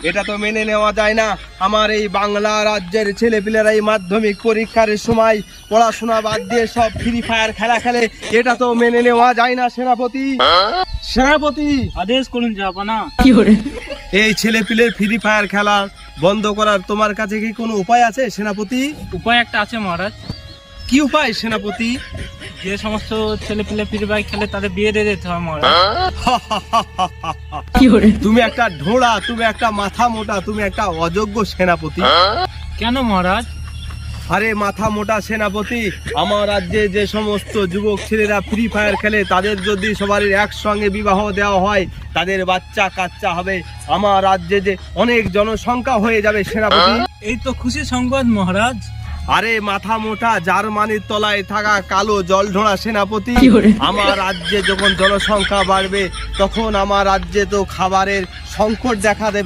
এটা তো মেনে নেওয়া যায় না। আমার এই বাংলা রাজ্যের ছেলেপিলেরা এই মাধ্যমিক পরীক্ষার সময় পড়াশোনা বাদ দিয়ে সব ফ্রি ফায়ার খেলা খেলে, এটা তো মেনে নেওয়া যায় না সেনাপতি। সেনাপতি, আদেশ করুন জাহাপনা। এই ছেলেপিলের ফ্রি ফায়ার খেলা বন্ধ করার তোমার কাছে কি কোনো উপায় আছে সেনাপতি? উপায় একটা আছে মহারাজ। কি উপায় সেনাপতি? যে সমস্ত ছেলে পেলে ফ্রি ফায়ার খেলে তাদের বিয়ে দিয়ে দিতে হয় মহারাজ। তুমি একটা ঢোড়া, তুমি একটা মাথা মোটা, তুমি একটা অযোগ্য সেনাপতি। কেন মহারাজ? আরে মাথা মোটা সেনাপতি, আমার রাজ্যে যে সমস্ত যুবক ছেলেরা ফ্রি ফায়ার খেলে তাদের যদি সবারই একসঙ্গে বিবাহ দেওয়া হয়, তাদের বাচ্চা কাচ্চা হবে, আমার রাজ্যে যে অনেক জনসংখ্যা হয়ে যাবে সেনাপতি। এই তো খুশি সংবাদ মহারাজ। আরে মাথা মোটা জার্মানির তলায় থাকা কালো জলঢোড়া সেনাপতি, আমার রাজ্যে যখন জনসংখ্যা বাড়বে তখন আমার রাজ্যে তো খাবারের সংকট দেখা দেবে।